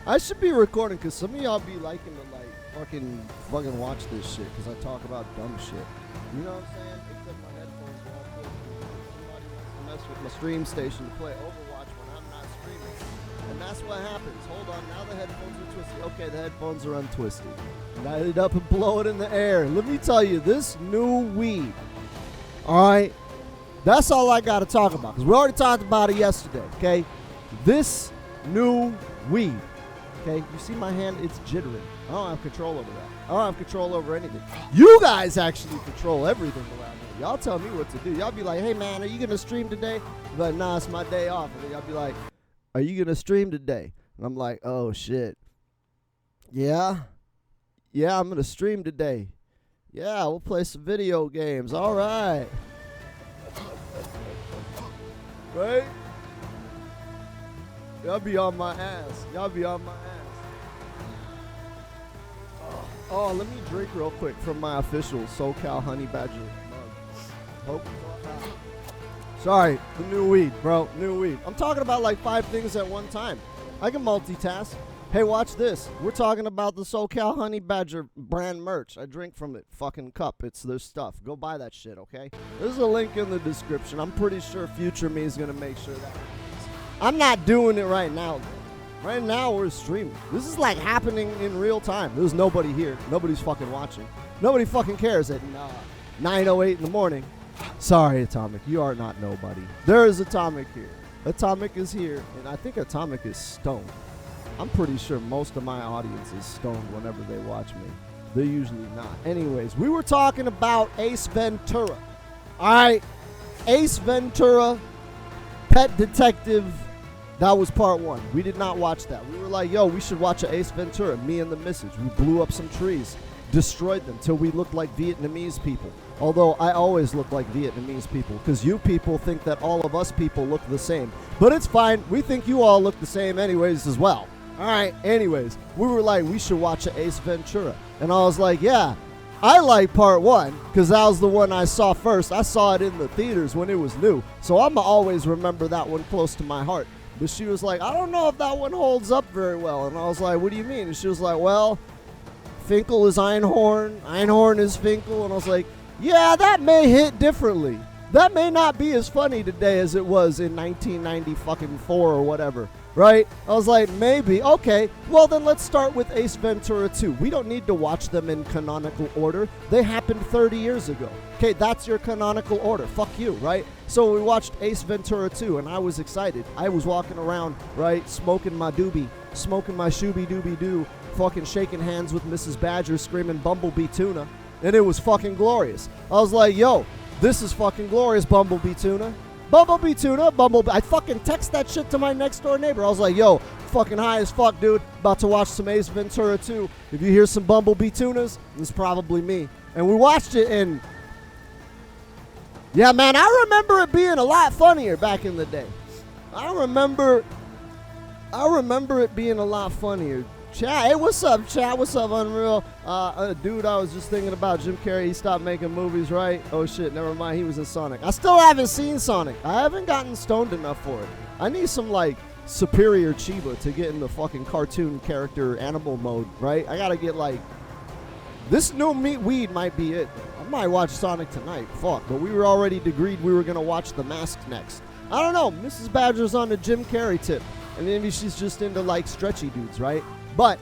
I should be recording because some of y'all be liking to like fucking watch this shit because I talk about dumb shit. You know what I'm saying? Except my headphones are all twisted. Somebody wants to mess with my stream station to play Overwatch when I'm not streaming. And that's what happens. Hold on, now the headphones are twisted. Okay, the headphones are untwisted. Light it up and blow it in the air. Let me tell you, this new weed. Alright? That's all I gotta talk about. Because we already talked about it yesterday, okay? This new weed. Okay, you see my hand? It's jittering. I don't have control over that. I don't have control over anything. You guys actually control everything around here. Y'all tell me what to do. Y'all be like, hey man, are you gonna stream today? I'm like, nah, it's my day off. And then y'all be like, are you gonna stream today? And I'm like, oh shit. Yeah, I'm gonna stream today. Yeah, we'll play some video games. All right. Right? Y'all be on my ass. Y'all be on my ass. Oh, let me drink real quick from my official SoCal Honey Badger mug. Sorry, the new weed, bro. New weed. I'm talking about like 5 things at one time. I can multitask. Hey, watch this. We're talking about the SoCal Honey Badger brand merch. I drink from it. Fucking cup. It's their stuff. Go buy that shit, okay? There's a link in the description. I'm pretty sure future me is going to make sure that happens. I'm not doing it right now, though. Right now, we're streaming. This is like happening in real time. There's nobody here. Nobody's fucking watching. Nobody fucking cares at 9:08 in the morning. Sorry, Atomic. You are not nobody. There is Atomic here. Atomic is here, and I think Atomic is stoned. I'm pretty sure most of my audience is stoned whenever they watch me. They're usually not. Anyways, we were talking about Ace Ventura. All right. Ace Ventura, Pet Detective. That was part 1. We did not watch that. We were like, yo, we should watch an Ace Ventura. Me and the missus. We blew up some trees, destroyed them till we looked like Vietnamese people. Although I always look like Vietnamese people because you people think that all of us people look the same. But it's fine. We think you all look the same anyways as well. All right. Anyways, we were like, we should watch an Ace Ventura. And I was like, yeah, I like part 1 because that was the one I saw first. I saw it in the theaters when it was new. So I'm going to always remember that one close to my heart. But she was like, I don't know if that one holds up very well. And I was like, what do you mean? And she was like, well, Finkel is Einhorn. Einhorn is Finkel. And I was like, yeah, that may hit differently. That may not be as funny today as it was in 1994 or whatever. Right? I was like, maybe. Okay, well then let's start with Ace Ventura 2. We don't need to watch them in canonical order. They happened 30 years ago. Okay, that's your canonical order. Fuck you, right? So we watched Ace Ventura 2, and I was excited. I was walking around, right, smoking my doobie, smoking my shooby-dooby-doo, fucking shaking hands with Mrs. Badger, screaming Bumblebee Tuna, and it was fucking glorious. I was like, yo, this is fucking glorious, Bumblebee Tuna. Bumblebee Tuna, Bumblebee. I fucking text that shit to my next door neighbor. I was like, yo, fucking high as fuck, dude. About to watch some Ace Ventura 2. If you hear some Bumblebee Tunas, it's probably me. And we watched it, and yeah, man, I remember it being a lot funnier back in the day. I remember it being a lot funnier. Chat, hey, what's up, chat? What's up, Unreal? Dude, I was just thinking about Jim Carrey. He stopped making movies, right? Oh, shit, never mind. He was in Sonic. I still haven't seen Sonic. I haven't gotten stoned enough for it. I need some, like, superior Chiba to get in the fucking cartoon character animal mode, right? I gotta get, like, this new meat weed might be it. I might watch Sonic tonight. Fuck, but we were already agreed we were gonna watch The Mask next. I don't know. Mrs. Badger's on the Jim Carrey tip. And maybe she's just into, like, stretchy dudes, right? But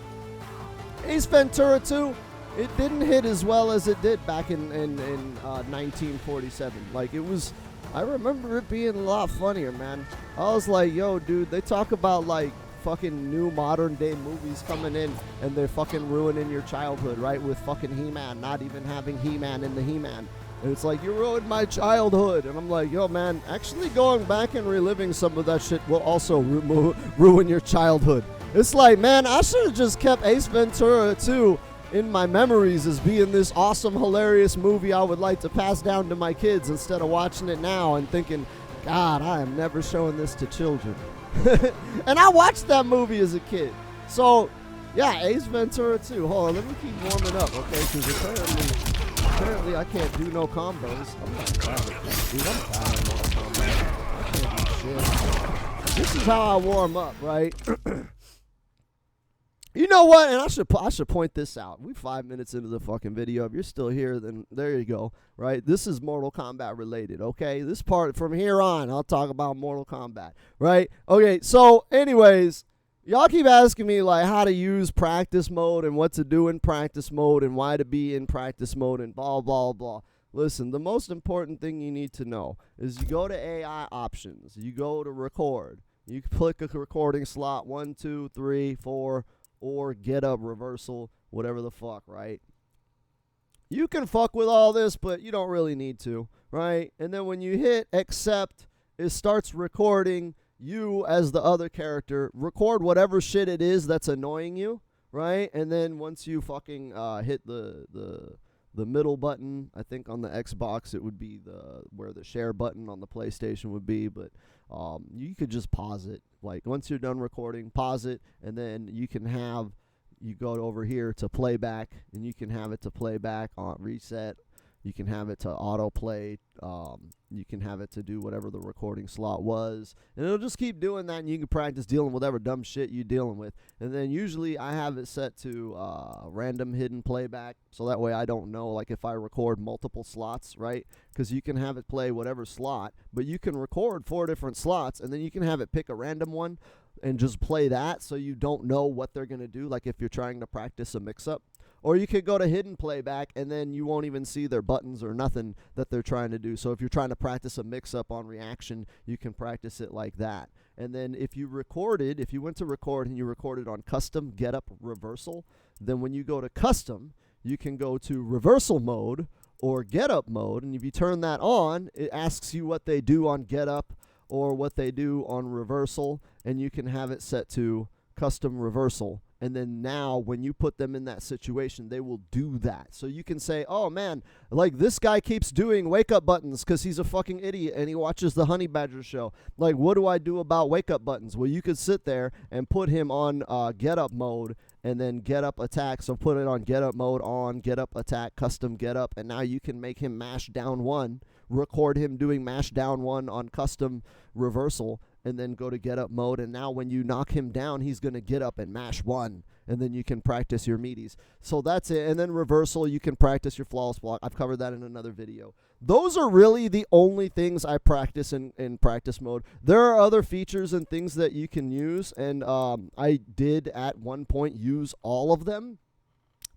Ace Ventura 2, it didn't hit as well as it did back in 1947. Like, it was, I remember it being a lot funnier, man. I was like, yo, dude, they talk about, like, fucking new modern day movies coming in and they're fucking ruining your childhood, right? With fucking He-Man, not even having He-Man in the He-Man. And it's like, you ruined my childhood. And I'm like, yo, man, actually going back and reliving some of that shit will also ruin your childhood. It's like, man, I should have just kept Ace Ventura 2 in my memories as being this awesome, hilarious movie I would like to pass down to my kids instead of watching it now and thinking, God, I am never showing this to children. And I watched that movie as a kid. So, yeah, Ace Ventura 2. Hold on, let me keep warming up, okay? Because apparently I can't do no combos. I'm not bad at that, dude. I'm bad at Mortal Kombat. I can't do shit. This is how I warm up, right? You know what? And I should point this out. We're 5 minutes into the fucking video. If you're still here, then there you go. Right? This is Mortal Kombat related. Okay? This part from here on, I'll talk about Mortal Kombat. Right? Okay. So, anyways, y'all keep asking me like how to use practice mode and what to do in practice mode and why to be in practice mode and blah blah blah. Listen, the most important thing you need to know is you go to AI options. You go to record. You click a recording slot 1, 2, 3, 4. Or get up reversal, whatever the fuck, right? You can fuck with all this, but you don't really need to, right? And then when you hit accept, it starts recording you as the other character. Record whatever shit it is that's annoying you, right? And then once you fucking hit the middle button, I think on the Xbox it would be where the share button on the PlayStation would be, but you could just pause it. Like once you're done recording, pause it, and then you go over here to playback, and you can have it to playback on reset. You can have it to autoplay. You can have it to do whatever the recording slot was. And it'll just keep doing that, and you can practice dealing with whatever dumb shit you're dealing with. And then usually I have it set to random hidden playback, so that way I don't know, like if I record multiple slots, right? Because you can have it play whatever slot, but you can record 4 different slots, and then you can have it pick a random one and just play that so you don't know what they're going to do, like if you're trying to practice a mix-up. Or you could go to hidden playback, and then you won't even see their buttons or nothing that they're trying to do. So if you're trying to practice a mix-up on reaction, you can practice it like that. And then if you went to record and you recorded on custom get up reversal, then when you go to custom, you can go to reversal mode or get up mode. And if you turn that on, it asks you what they do on get up or what they do on reversal, and you can have it set to custom reversal. And then now when you put them in that situation, they will do that. So you can say, oh, man, like this guy keeps doing wake-up buttons because he's a fucking idiot and he watches the Honey Badger show. Like, what do I do about wake-up buttons? Well, you could sit there and put him on get-up mode and then get-up attack. So put it on get-up mode on, get-up attack, custom get-up. And now you can make him mash down 1, record him doing mash down 1 on custom reversal, and then go to get up mode, and now when you knock him down, he's going to get up and mash 1, and then you can practice your meaties. So that's it. And then reversal, you can practice your flawless block. I've covered that in another video. Those are really the only things I practice in practice mode. There are other features and things that you can use, and I did at one point use all of them,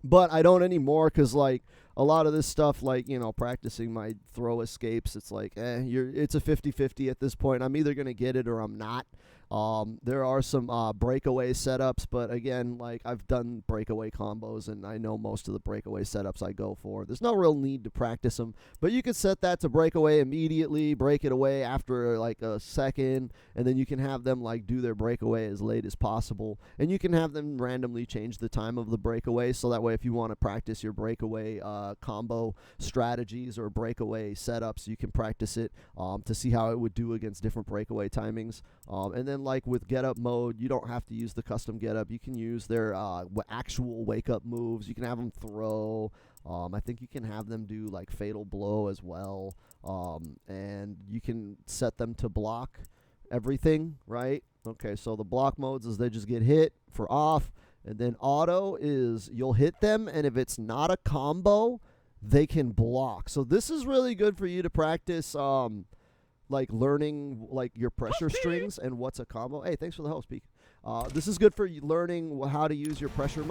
but I don't anymore because, like, a lot of this stuff, like, you know, practicing my throw escapes, it's like, it's a 50-50 at this point. I'm either going to get it or I'm not. There are some breakaway setups, but again, like, I've done breakaway combos, and I know most of the breakaway setups I go for. There's no real need to practice them, but you can set that to breakaway immediately, break it away after, like, a second, and then you can have them, like, do their breakaway as late as possible, and you can have them randomly change the time of the breakaway, so that way if you want to practice your breakaway combo strategies or breakaway setups, you can practice it to see how it would do against different breakaway timings. And then, like with get up mode, you don't have to use the custom get up. You can use their actual wake up moves. You can have them throw. I think you can have them do like fatal blow as well. And you can set them to block everything, right? Okay, so the block modes is they just get hit for off. And then auto is you'll hit them, and if it's not a combo, they can block. So this is really good for you to practice like learning like your pressure strings and what's a combo. Hey, thanks for the host, Peak. This is good for you learning how to use your pressure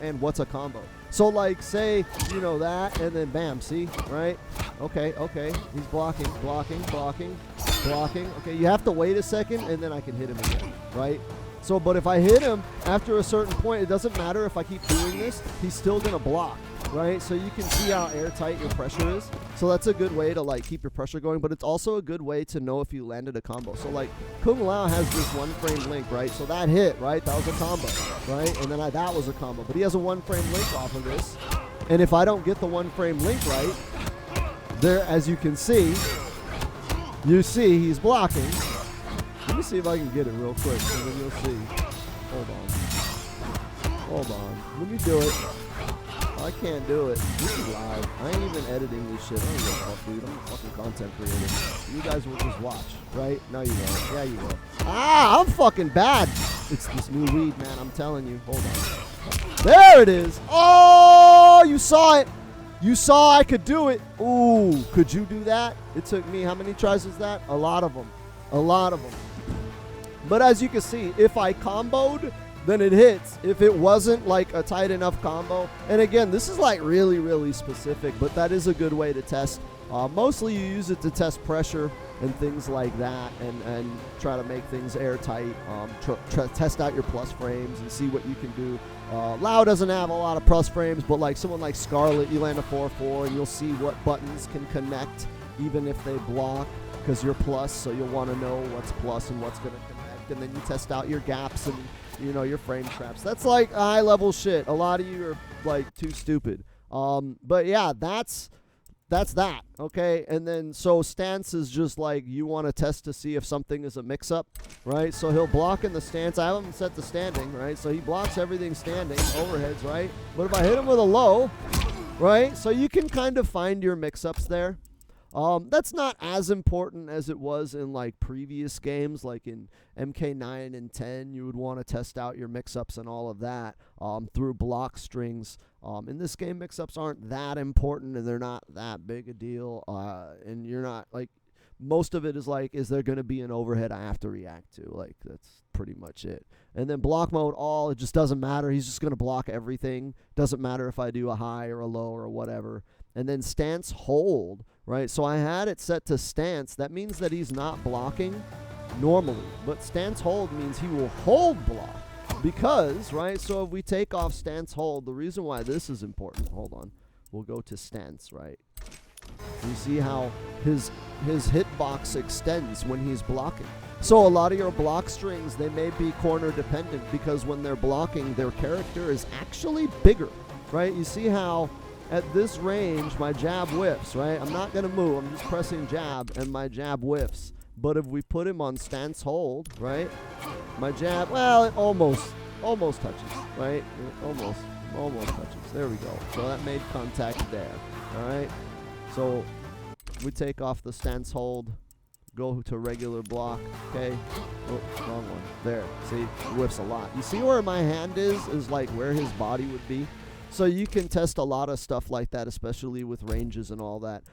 and what's a combo. So like say, you know that, and then bam, see, right? Okay, he's blocking. Okay, you have to wait a second, and then I can hit him again, right? So, but if I hit him after a certain point, it doesn't matter if I keep doing this, he's still gonna block, right? So you can see how airtight your pressure is. So that's a good way to like keep your pressure going, but it's also a good way to know if you landed a combo. So like Kung Lao has this 1-frame link, right? So that hit, right? That was a combo, right? And then that was a combo, but he has a 1-frame link off of this. And if I don't get the 1-frame link right, there, as you can see, you see he's blocking. Let me see if I can get it real quick, and then you'll see. Hold on. Let me do it. I can't do it. This is live. I ain't even editing this shit. I don't give a fuck, dude. I'm a fucking content creator. You guys will just watch, right? No, you won't. Yeah, you will. I'm fucking bad. It's this new weed, man. I'm telling you. Hold on. There it is. Oh, you saw it. You saw I could do it. Ooh, could you do that? It took me, how many tries was that? A lot of them. A lot of them. But as you can see, if I comboed, then it hits. If it wasn't like a tight enough combo, and again, this is like really, really specific, but that is a good way to test. Mostly you use it to test pressure and things like that, and try to make things airtight. Test out your plus frames and see what you can do. Lao doesn't have a lot of plus frames, but like someone like Scarlet, you land a 4-4, and you'll see what buttons can connect even if they block, because you're plus, so you'll want to know what's plus and what's going to connect, and then you test out your gaps and, you know, your frame traps. That's like high level shit. A lot of you are like too stupid. But yeah, that's that, okay? And then, so stance is just like you want to test to see if something is a mix-up, right? So he'll block in the stance. I haven't set the standing, right? So he blocks everything standing, overheads, right? But if I hit him with a low, right? So you can kind of find your mix-ups there. That's not as important as it was in like previous games, like in MK9 and 10. You would want to test out your mix-ups and all of that through block strings. In this game, mix-ups aren't that important, and they're not that big a deal. And you're not like, most of it is like, is there going to be an overhead I have to react to? Like, that's pretty much it. And then block mode all, it just doesn't matter. He's just going to block everything. Doesn't matter if I do a high or a low or whatever. And then stance hold, right? So I had it set to stance. That means that he's not blocking normally. But stance hold means he will hold block. Because, right, so if we take off stance hold, the reason why this is important, hold on, we'll go to stance, right? You see how his hitbox extends when he's blocking. So a lot of your block strings, they may be corner dependent, because when they're blocking, their character is actually bigger, right? You see how at this range, my jab whiffs, right? I'm not going to move. I'm just pressing jab, and my jab whiffs. But if we put him on stance hold, right, my jab, well, it almost touches, right? It almost touches. There we go. So that made contact there, all right? So we take off the stance hold, go to regular block, okay? Oh, wrong one. There, see, whiffs a lot. You see where my hand is like where his body would be? So you can test a lot of stuff like that, especially with ranges and all that.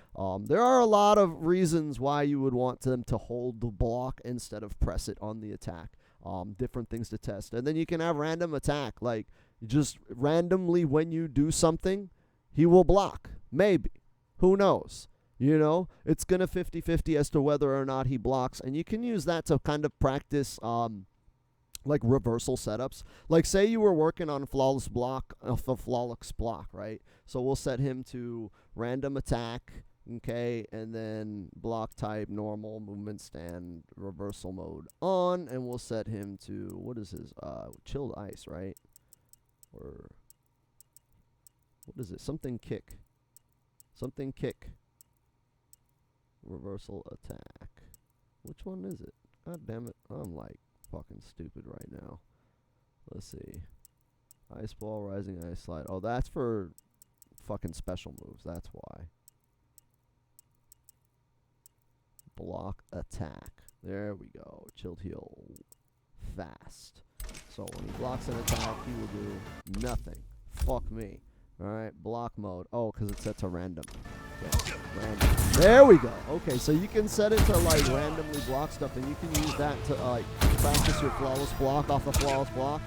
There are a lot of reasons why you would want them to hold the block instead of press it on the attack. Different things to test. And then you can have random attack. Like, just randomly when you do something, he will block. Maybe. Who knows? You know? It's going to 50-50 as to whether or not he blocks. And you can use that to kind of practice like reversal setups. Like, say you were working on a flawless block, right? So we'll set him to random attack, okay, and then block type, normal, movement stand, reversal mode on, and we'll set him to, what is his, chilled ice, right? Or, what is it? Something kick. Reversal attack. Which one is it? God damn it. I'm like fucking stupid right now. Let's see. Ice ball, rising ice slide. Oh, that's for fucking special moves. That's why. Block attack. There we go. Chilled heal. Fast. So when he blocks an attack, he will do nothing. Fuck me. Alright, block mode. Oh, because it's set to random. Okay, random. There we go. Okay, so you can set it to like randomly block stuff, and you can use that to like practice your flawless block off the flawless block.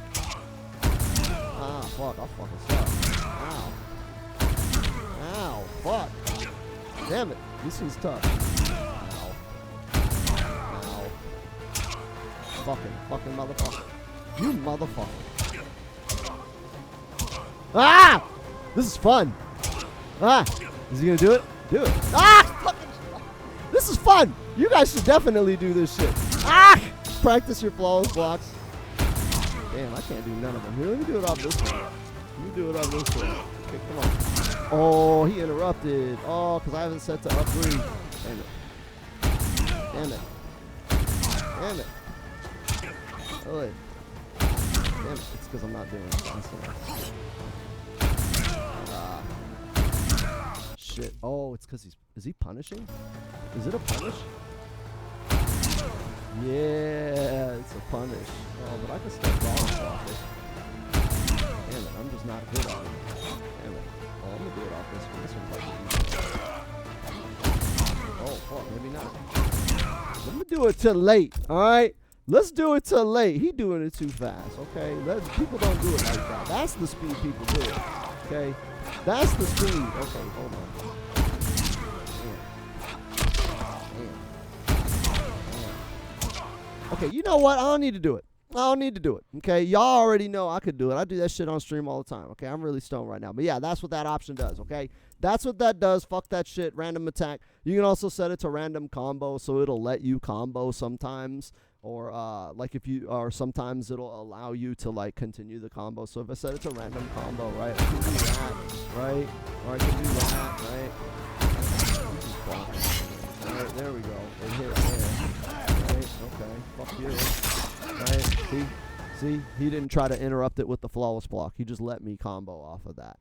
Ah, fuck, I'll fucking suck. Ow. Ow, fuck. Damn it, this is tough. Ow. Ow. Fucking motherfucker. You motherfucker. Ah! This is fun. Ah! Is he gonna do it? Do it. Ah! Fucking. This is fun. You guys should definitely do this shit. Ah! Practice your flawless blocks. Damn, I can't do none of them. Here, let me do it off this one. Let me do it off this one. Okay, come on. Oh, he interrupted. Oh, because I haven't set to up 3. Damn it. Damn it. Damn it. Oh, wait. Damn it. It's because I'm not doing it fast enough. Shit. Oh, it's because is he punishing? Is it a punish? Yeah, it's a punish. Oh, but I can still balance off it. Damn it, I'm just not good on it. Damn it. Oh, I'm gonna do it off this one. This one's probably easy. Oh, fuck, maybe not. Let me do it till late, alright? Let's do it till late. He doing it too fast, okay? People don't do it like that. That's the speed people do it, okay? That's the speed. Okay, hold on. Okay, you know what? I don't need to do it. I don't need to do it, okay? Y'all already know I could do it. I do that shit on stream all the time, okay? I'm really stoned right now. But yeah, that's what that option does, okay? That's what that does. Fuck that shit. Random attack. You can also set it to random combo, so it'll let you combo sometimes. Or or sometimes it'll allow you to like continue the combo. So if I set it to random combo, right? I can do that, right? Or I can do that, right? Alright, there we go. It hit there. Right, okay. Fuck you. Right? See? He didn't try to interrupt it with the flawless block. He just let me combo off of that.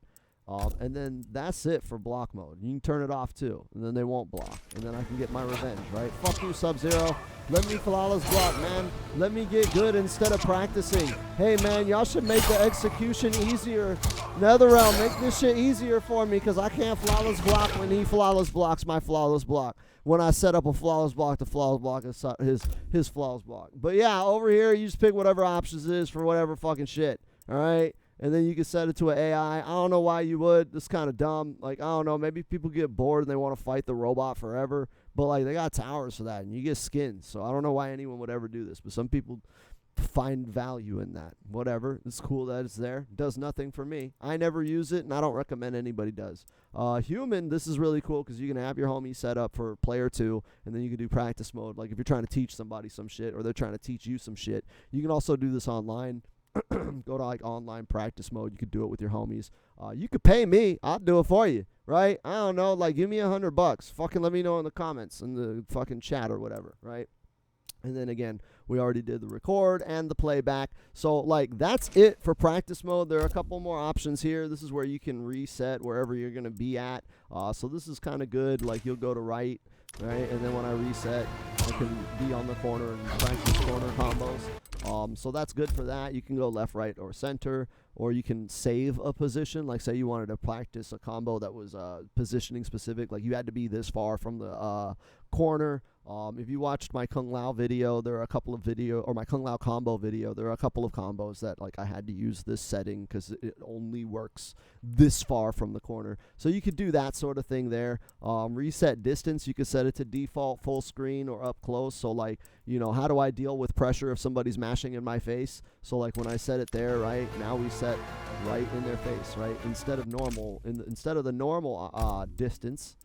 And then that's it for block mode. You can turn it off too, and then they won't block. And then I can get my revenge, right? Fuck you, Sub-Zero. Let me flawless block, man. Let me get good instead of practicing. Hey, man, y'all should make the execution easier. NetherRealm, make this shit easier for me, because I can't flawless block when he flawless blocks my flawless block. When I set up a flawless block, the flawless block is his flawless block. But yeah, over here, you just pick whatever options it is for whatever fucking shit, all right? And then you can set it to an AI. I don't know why you would. It's kind of dumb. Like, I don't know. Maybe people get bored and they want to fight the robot forever. But, like, they got towers for that. And you get skins. So I don't know why anyone would ever do this. But some people find value in that. Whatever. It's cool that it's there. Does nothing for me. I never use it, and I don't recommend anybody does. Human, this is really cool because you can have your homie set up for player 2. And then you can do practice mode. Like, if you're trying to teach somebody some shit or they're trying to teach you some shit. You can also do this online. Go to like online practice mode. You could do it with your homies. You could pay me. I'll do it for you, right? I don't know. Like, give me $100. Fucking let me know in the comments, in the fucking chat or whatever, right? And then again, we already did the record and the playback. So like that's it for practice mode. There are a couple more options here. This is where you can reset wherever you're gonna be at. So this is kind of good. Like you'll go to right, and then when I reset, I can be on the corner and practice corner combos. So that's good for that. You can go left, right, or center, or you can save a position. Like say you wanted to practice a combo that was positioning specific, like you had to be this far from the corner. If you watched my Kung Lao video, there are a couple of my Kung Lao combo video, there are a couple of combos that like I had to use this setting because it only works this far from the corner. So you could do that sort of thing there. Reset distance, you could set it to default, full screen, or up close. So like, you know, how do I deal with pressure if somebody's mashing in my face? So like when I set it there, right, now we set right in their face, right, instead of normal, instead of the normal distance.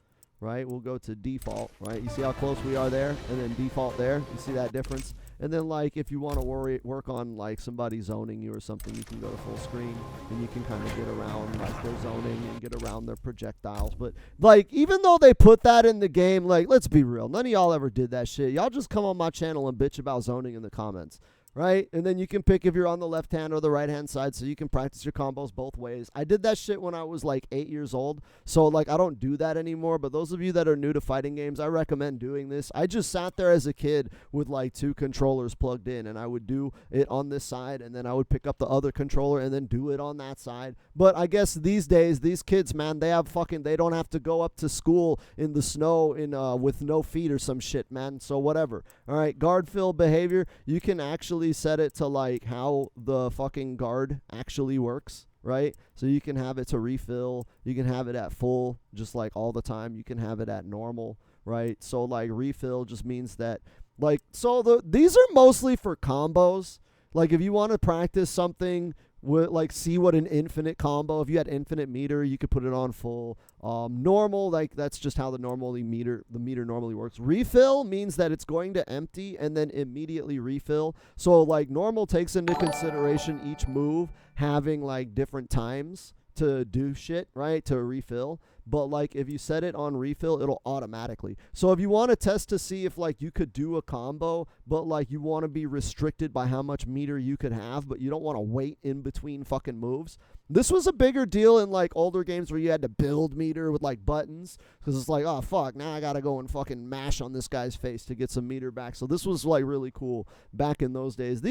Right, we'll go to default, right? You see how close we are there, and then default there. You see that difference? And then, like, if you want to work on, like, somebody zoning you or something, you can go to full screen, and you can kind of get around, like, their zoning and get around their projectiles. But, like, even though they put that in the game, like, let's be real. None of y'all ever did that shit. Y'all just come on my channel and bitch about zoning in the comments. Right? And then you can pick if you're on the left hand or the right hand side, so you can practice your combos both ways. I did that shit when I was like 8 years old, so like I don't do that anymore. But those of you that are new to fighting games, I recommend doing this. I just sat there as a kid with like 2 controllers plugged in, and I would do it on this side, and then I would pick up the other controller and then do it on that side. But I guess these days, these kids, man, they don't have to go up to school in the snow with no feet or some shit, man. So whatever. All right, guard fill behavior, you can actually set it to like how the fucking guard actually works, right? So you can have it to refill, you can have it at full just like all the time, you can have it at normal, right? So like refill just means that like, so these are mostly for combos. Like if you want to practice something with like see what an infinite combo, if you had infinite meter, you could put it on full. Normal, like that's just how the meter normally works. Refill means that it's going to empty and then immediately refill. So like normal takes into consideration each move having like different times to do shit, right, to refill. but like if you set it on refill, it'll automatically. So if you want to test to see if like you could do a combo, but like you want to be restricted by how much meter you could have, but you don't want to wait in between fucking moves. This was a bigger deal in like older games where you had to build meter with like buttons, because it's like, oh fuck, now I gotta go and fucking mash on this guy's face to get some meter back. So this was like really cool back in those days.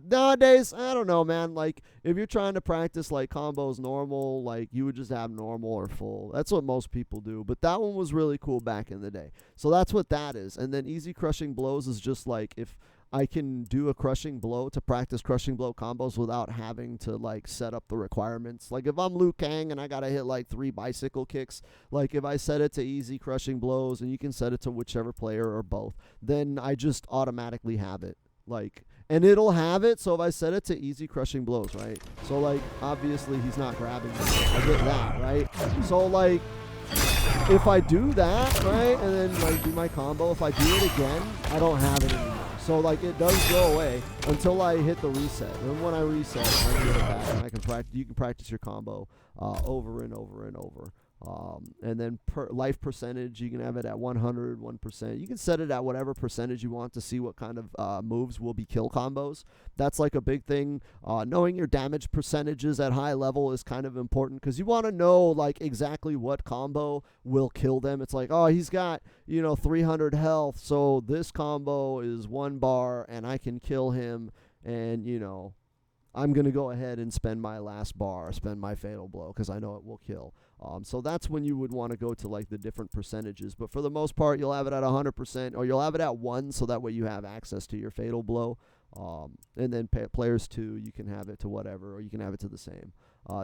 Nowadays, I don't know, man. Like if you're trying to practice like combos normal, like you would just have normal or full. That's what most people do. But that one was really cool back in the day. So that's what that is. And then easy crushing blows is just like if I can do a crushing blow to practice crushing blow combos without having to like set up the requirements. Like if I'm Liu Kang and I gotta hit like 3 bicycle kicks, like if I set it to easy crushing blows, and you can set it to whichever player or both, then I just automatically have it. Like, and it'll have it. So if I set it to easy crushing blows, right? So like obviously he's not grabbing me. I get that, right? So like if I do that, right, and then like do my combo, if I do it again, I don't have it anymore. So like it does go away until I hit the reset. And when I reset, I can get it back, and I can practice. You can practice your combo over and over and over. And then life percentage, you can have it at 101%. You can set it at whatever percentage you want to see what kind of moves will be kill combos. That's like a big thing. Knowing your damage percentages at high level is kind of important, because you want to know like exactly what combo will kill them. It's like, oh, he's got 300 health, so this combo is 1 bar and I can kill him, and I'm going to go ahead and spend my last bar, spend my fatal blow, because I know it will kill. So that's when you would want to go to like the different percentages. But for the most part, you'll have it at 100%, or you'll have it at 1, so that way you have access to your fatal blow. And then players 2, you can have it to whatever, or you can have it to the same.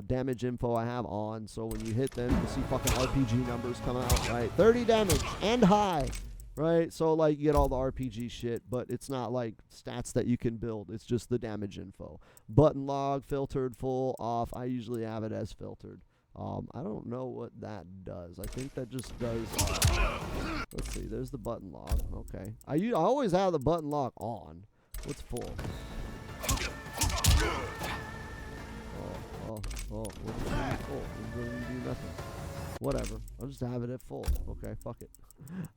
Damage info I have on, so when you hit them, you see fucking RPG numbers come out, right? 30 damage and high. Right, so like you get all the RPG shit, but it's not like stats that you can build. It's just the damage info. Button log, filtered, full, off. I usually have it as filtered. I don't know what that does. I think that just does. Let's see. There's the button log. Okay. I always have the button log on. What's full? It doesn't do nothing. Whatever. I'll just have it at full. Okay, fuck it.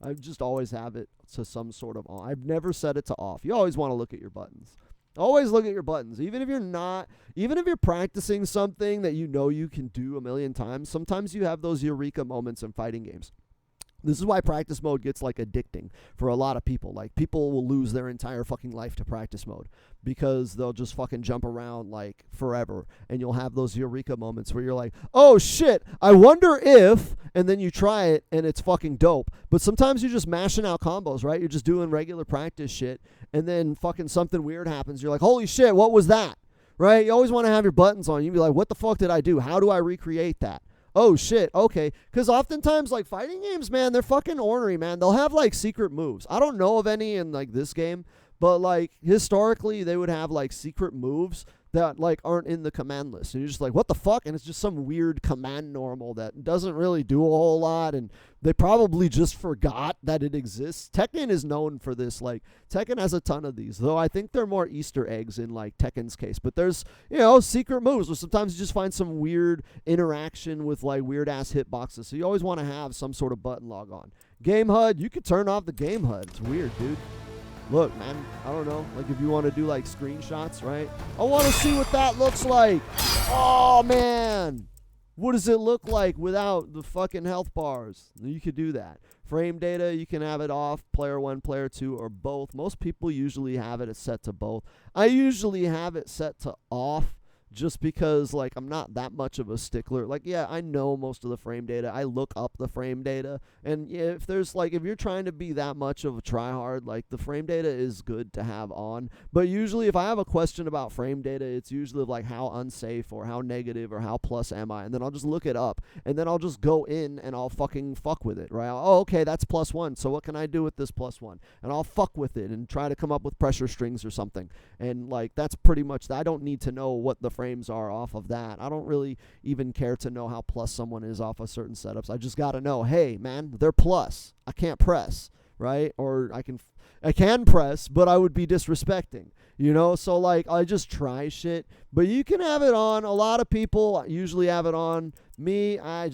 I just always have it to some sort of on. I've never set it to off. You always want to look at your buttons. Always look at your buttons. Even if you're practicing something that you can do a million times, sometimes you have those eureka moments in fighting games. This is why practice mode gets like addicting for a lot of people. Like people will lose their entire fucking life to practice mode, because they'll just fucking jump around like forever, and you'll have those eureka moments where you're like, oh shit, I wonder if, and then you try it and it's fucking dope. But sometimes you're just mashing out combos, right? You're just doing regular practice shit, and then fucking something weird happens. You're like, holy shit, what was that? Right? You always want to have your buttons on. You'd be like, what the fuck did I do? How do I recreate that? Oh shit, okay. Because oftentimes, like, fighting games, man, they're fucking ornery, man. They'll have, like, secret moves. I don't know of any in, like, this game, but, like, historically, they would have, like, secret moves that, like, aren't in the command list. And you're just like, what the fuck? And it's just some weird command normal that doesn't really do a whole lot, and they probably just forgot that it exists. Tekken is known for this. Like, Tekken has a ton of these, though I think they're more Easter eggs in, like, Tekken's case. But there's, secret moves where sometimes you just find some weird interaction with, like, weird-ass hitboxes. So you always want to have some sort of button log on. Game HUD, you could turn off the game HUD. It's weird, dude. Look, man, I don't know. Like, if you want to do, like, screenshots, right? I want to see what that looks like. Oh, man. What does it look like without the fucking health bars? You could do that. Frame data, you can have it off, player 1, player 2, or both. Most people usually have it set to both. I usually have it set to off, just because, like, I'm not that much of a stickler. Like, yeah, I know most of the frame data. I look up the frame data. And if there's, like, if you're trying to be that much of a tryhard, like, the frame data is good to have on. But usually, if I have a question about frame data, it's usually, like, how unsafe or how negative or how plus am I? And then I'll just look it up. And then I'll just go in and I'll fucking fuck with it, right? Oh, okay, that's +1. So what can I do with this +1? And I'll fuck with it and try to come up with pressure strings or something. And, like, that's pretty much, I don't need to know what the frames are off of that. I don't really even care to know how plus someone is off of certain setups. I just got to know, hey, man, they're plus. I can't press, right? Or I can press, but I would be disrespecting, So, like, I just try shit. But you can have it on. A lot of people usually have it on. Me, I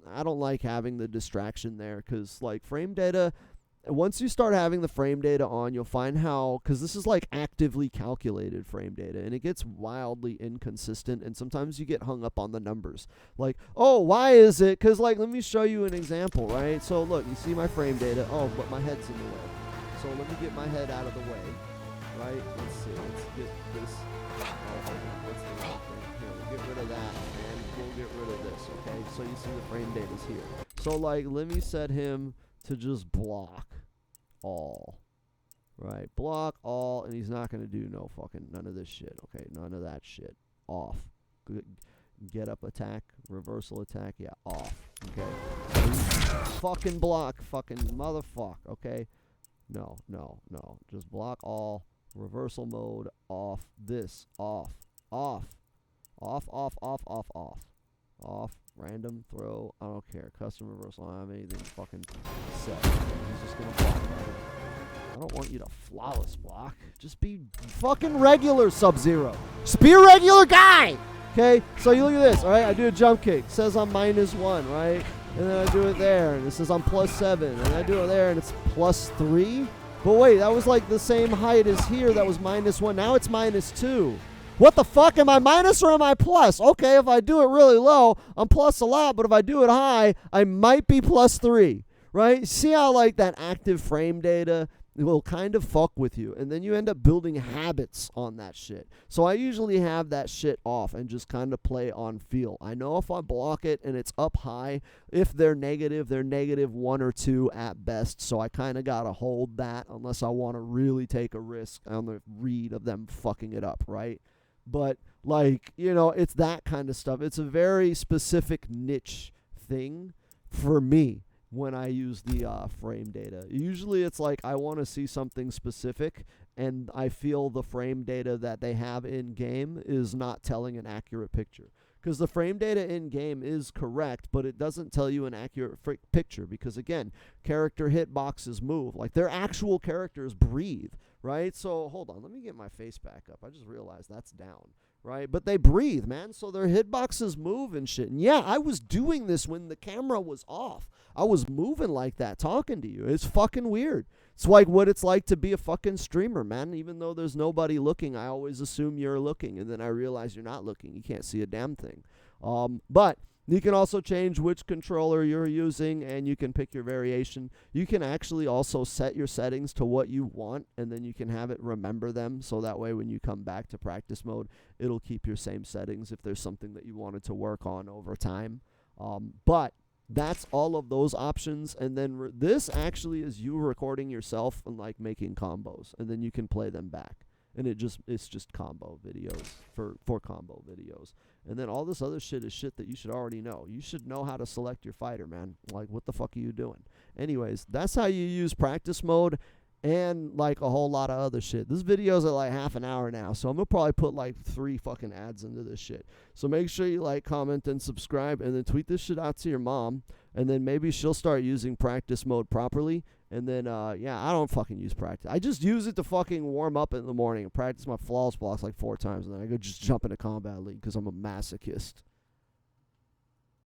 I don't like having the distraction there, because like frame data, once you start having the frame data on, you'll find how, because this is like actively calculated frame data, and it gets wildly inconsistent, and sometimes you get hung up on the numbers. Like, oh, why is it? Because, like, let me show you an example, right? So, look, you see my frame data. Oh, but my head's in the way. So, let me get my head out of the way, right? Let's see. Let's get this. Oh, hold on. What's the wrong thing? Here, we'll get rid of that, and we'll get rid of this, okay? So, you see the frame data's here. So, like, let me set him to just block all, right? Block all, and he's not going to do none of this shit, okay? None of that shit. Off. Get up attack, reversal attack, yeah, off, okay? Fucking block, fucking motherfuck, okay? No. Just block all, reversal mode, off, this, off, random throw, I don't care, custom reversal, I don't have anything fucking set. He's just gonna block, right? I don't want you to flawless block. Just be fucking regular, Sub-Zero. Just be a regular guy! Okay? So you look at this, alright? I do a jump kick. It says I'm -1, right? And then I do it there, and it says I'm +7. And I do it there, and it's +3. But wait, that was like the same height as here. That was -1. Now it's -2. What the fuck? Am I minus or am I plus? Okay, if I do it really low, I'm plus a lot. But if I do it high, I might be +3. Right? See how like that active frame data will kind of fuck with you, and then you end up building habits on that shit. So I usually have that shit off and just kind of play on feel. I know if I block it and it's up high, if they're -1 or 2 at best, so I kind of gotta hold that unless I want to really take a risk on the read of them fucking it up, right? But like, you know, it's that kind of stuff. It's a very specific niche thing for me when I use the frame data. Usually it's like I want to see something specific, and I feel the frame data that they have in game is not telling an accurate picture. Because the frame data in game is correct, but it doesn't tell you an accurate picture. Because again, character hitboxes move. Like their actual characters breathe, right? So hold on, let me get my face back up. I just realized that's down. Right? But they breathe, man. So their hitboxes move and shit. And yeah, I was doing this when the camera was off. I was moving like that, talking to you. It's fucking weird. It's like what it's like to be a fucking streamer, man. Even though there's nobody looking, I always assume you're looking. And then I realize you're not looking. You can't see a damn thing. But you can also change which controller you're using, and you can pick your variation. You can actually also set your settings to what you want, and then you can have it remember them, so that way when you come back to practice mode, it'll keep your same settings if there's something that you wanted to work on over time. But that's all of those options, and then this actually is you recording yourself and like making combos, and then you can play them back. And it's just combo videos for combo videos. And then all this other shit is shit that you should already know. You should know how to select your fighter, man. Like, what the fuck are you doing? Anyways, that's how you use practice mode and like a whole lot of other shit. This video's at like half an hour now, so I'm gonna probably put like 3 fucking ads into this shit. So make sure you like, comment, and subscribe, and then tweet this shit out to your mom, and then maybe she'll start using practice mode properly. And then, yeah, I don't fucking use practice. I just use it to fucking warm up in the morning and practice my flawless blocks like 4 times, and then I go just jump into Combat League because I'm a masochist.